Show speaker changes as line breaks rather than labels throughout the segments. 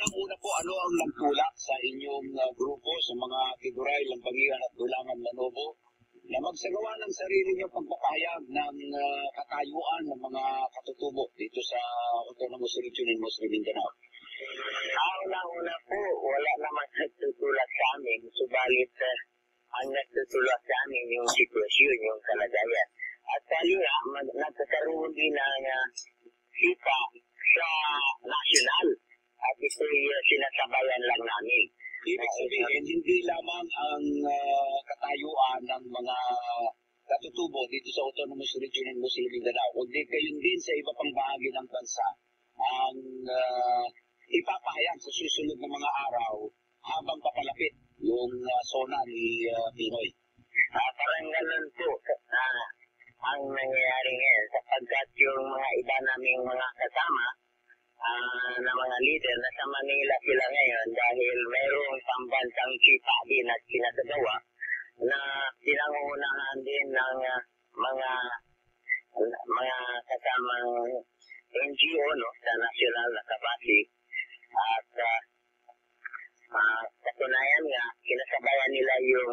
Unang-una po, ano ang nagtulak sa inyong grupo, sa mga Tiburay, Lambangian at Dulangan Manobo na magsagawa ng sarili niyong pagpapahayag ng katayuan ng mga katutubo dito sa Autonomous Region in Muslim Mindanao?
Unang-una po, wala naman nagtutulak sa amin, subalit ang nagtutulak sa amin yung sitwasyon, yung kalagayan. At kali nga, nagkakaroon din ng sipa sa national at ito'y sinasabayan lang namin.
Ibig sabihin, hindi lamang ang katayuan ng mga katutubo dito sa Autonomous Region in Muslim Mindanao, kundi gayon din sa iba pang bahagi ng bansa ang ipapahayag sa susunod na mga araw habang papalapit yung zona ni Pinoy.
Parang ganun po ang nangyayari ngayon sapagkat yung mga iba naming mga kasama na mga leader nasa Manila sila ngayon dahil mayroong pambansang sipa din at sinasagawa na pinangungunahan din ng mga kasamang NGO sa national na kabasi at katunayan nga kinasabayan nila yung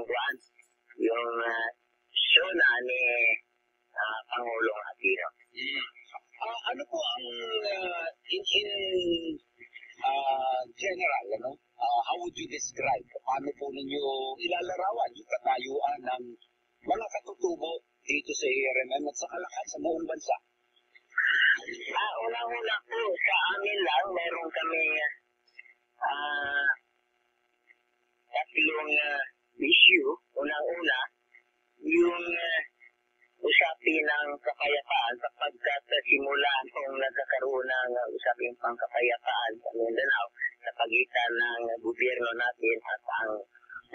zona ni Pangulong Aquino.
Ano po ang in general, how would you describe, paano po ninyo ilalarawan yung katayuan ng mga katutubo dito sa ARMM at sa kalakal sa buong bansa?
Unang-una po, sa amin lang, meron kami tatlong issue. Unang-una, yung usapin ng kapayapaan sapagkat simula kung nagkakaroon ng usapin pang kapayapaan sa Mindanao sa pagitan ng gobyerno natin at ang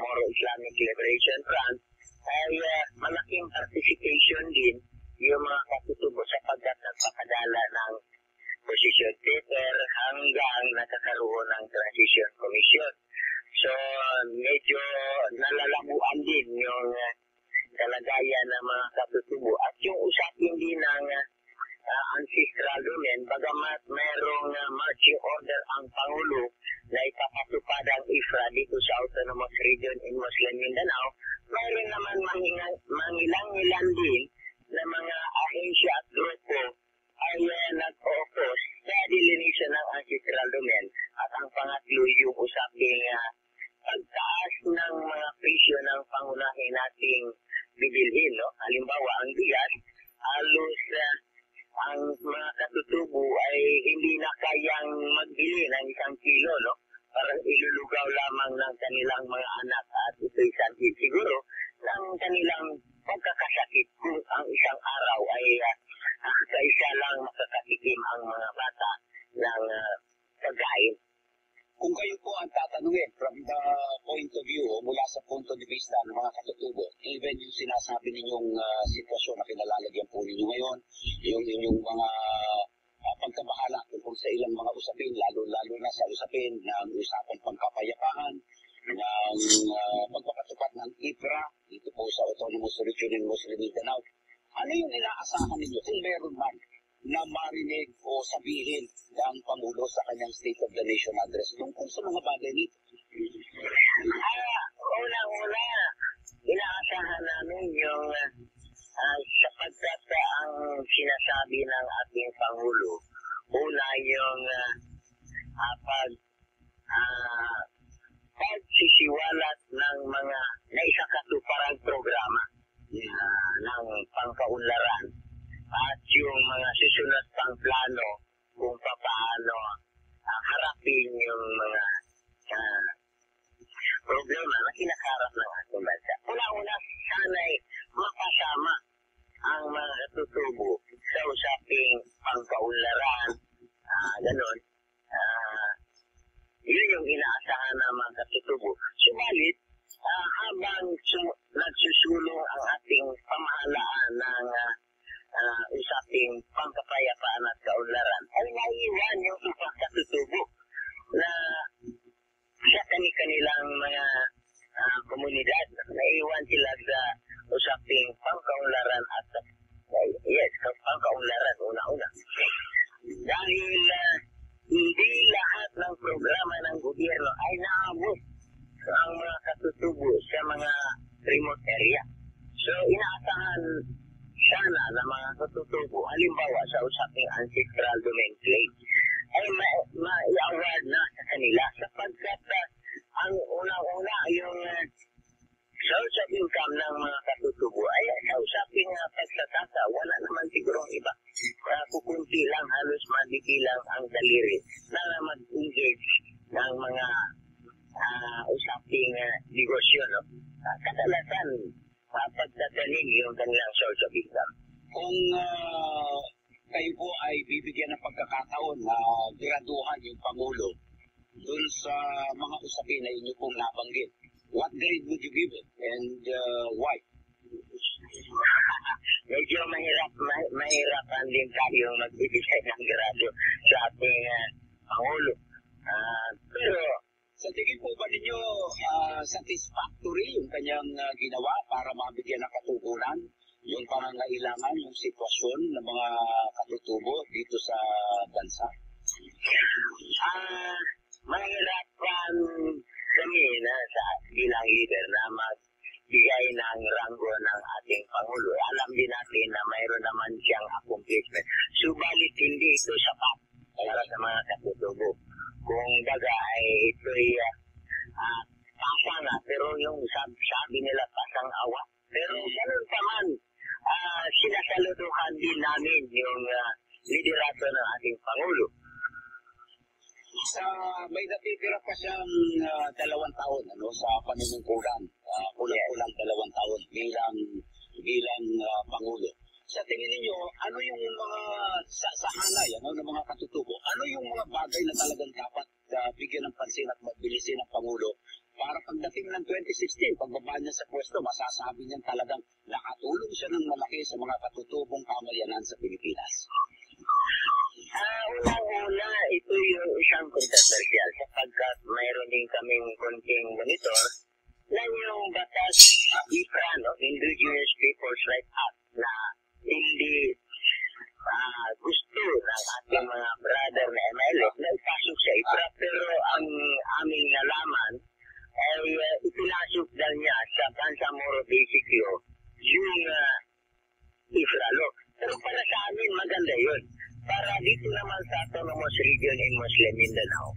Moro Islamic Liberation Front ay malaking participation din yung mga katutubo sapagkat nagpapadala ng position paper hanggang nakakaroon ng Transition Commission. So medyo nalalabuan din yung kalagayan ng mga katutubo at yung usapin din ng ancestral domain bagamat mayroong marching order ang Pangulo na ipapatupad ang IFRA dito sa Autonomous Region in Muslim Mindanao, mayroon naman mangilang-ilan din na mga ahensya at grupo ay nag-o-oppose sa delineation ng ancestral domain at ang pangatlo yung usaping pagtaas ng mga presyo ng pangunahin nating bibilhin, halimbawa ang bigas, halos ang mga katutubo ay hindi na kayang magbili ng 1 kilo, parang ilulugaw lamang ng kanilang mga anak at ito'y sanhin siguro ng kanilang pagkakasakit kung ang isang araw ay kaisa lang makakatikim ang mga bata ng pagkain.
Kung kayo po ang tatanungin from the point of view o mula sa punto de vista ng mga katutubo, even yung sinasabi ninyong sitwasyon na pinalalagyan po ninyo ngayon, yung inyong mga pagkabahala tungkol sa ilang mga usapin, lalo na sa usapin ng usapang pangkapayapaan, ng pagpapatupad ng IFRA dito po sa Autonomous Region in Muslim Mindanao. Ano yung inaasahan ninyo kung meron man na marinig o sabihin ng Pangulo sa kanyang State of the Nation address tungkol sa mga bagay nito?
Unang-una, inaasahan namin yung sapagkat ang sinasabi ng ating Pangulo, una yung pagsisiwalat ng mga naisakatuparang programa ng pangkaunlaran at yung mga susunod pang plano kung paano harapin yung mga problema na kinakarap ng ating bansa. Una-una, sana'y mapasama ang mga katutubo sa usaping pangkaunlaran, ganon. Yun yung inaasahan ng mga katutubo. Subalit, habang nagsusulong ang ating pamahalaan ng usaping pangkapayapaan at kaunlaran, ay naiwan yung ibang katutubo na sa kanilang mga komunidad. Naiwan sila sa mga katutubo, halimbawa sa usaping ancestral domain claim, ay ma-award na sa kanila sapagkat ang unang-una yung source of income ng mga katutubo ay sa usaping pagsasasa, wala naman sigurong iba. Kukunti lang, halos mabibilang ang daliri na mag-engage ng mga usaping negosyo. No? Kadalasan, pagtatanim yung kanilang source of income.
Kung kayo po ay bibigyan ng pagkakataon na graduhan yung Pangulo dun sa mga usapin na inyo pong nabanggit, what grade would you give it and why?
Medyo mahirapan din tayo magbibigay ng grado sa ating Pangulo. Pero
sa tingin po ba ninyo satisfactory yung kanyang ginawa para mabigyan ng katugunan yung pangangailangan, yung sitwasyon ng mga katutubo dito sa bansa?
Mahirapan kami na sa bilang leader na magbigay ng ranggo ng ating Pangulo. Alam din natin na mayroon naman siyang accomplishment. Subalit hindi ito sapat para sa mga katutubo. Kung baga ay ito'y pasang na, pero yung sabi nila pasang awa. Pero ganun pa man, sinasaluduhan din namin yung liderato ng ating Pangulo.
May natitira pa siyang 2 taon sa panunungkulan, kulang-kulang 2 taon bilang Pangulo. Sa tingin ninyo, ano yung mga sa hanay ng mga katutubo? Ano yung mga bagay na talagang dapat bigyan ng pansin at mabilisin ng Pangulo para pagdating ng 2016, pagbaba niya sa pwesto, masasabi niya talagang nakatulong siya ng malaki sa mga katutubong pamayanan sa Pilipinas?
Unang-una, ito yung isang controversial sapagkat mayroon din kaming konting monitor na yung batas IPRA, Indigenous Peoples' Rights Act, na hindi gusto ng ating mga brother na MLF na ipasok sa IPRA, pero ang aming nalaman ay ipinasok daw niya sa Bangsamoro Basic Law yung IPRA law. Pero para sa amin, maganda yun. Para dito naman sa Autonomous Region in Muslim Mindanao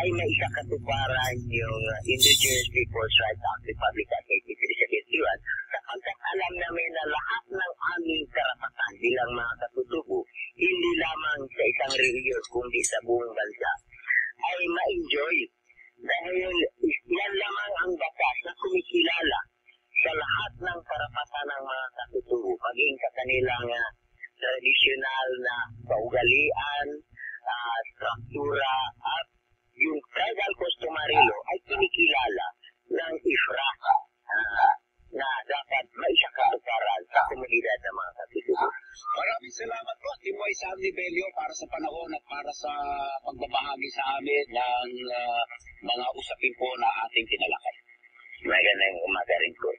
ay may isakatuparan yung Indigenous Peoples' Rights Act, Republic Act 8371, sapagkat alam namin na lahat ng aming karapatan bilang mga katutubo, hindi lamang sa isang reliyon kundi sa buong bansa, ay ma-enjoy. Dahil yan lamang ang batas na kumikilala sa lahat ng karapatan ng mga katutubo, maging sa kanilang traditional na kaugalian, struktura, at yung tribal customary law ay kinikilala ng IFRA na dapat maisakatuparan sa komunidad ng mga katutubo.
Maraming salamat po, Timoy Sandy Bello, para sa panahon at para sa pagbabahagi sa amin ng mga usapin po na ating tinalakay.
Magandang umaga rin ko.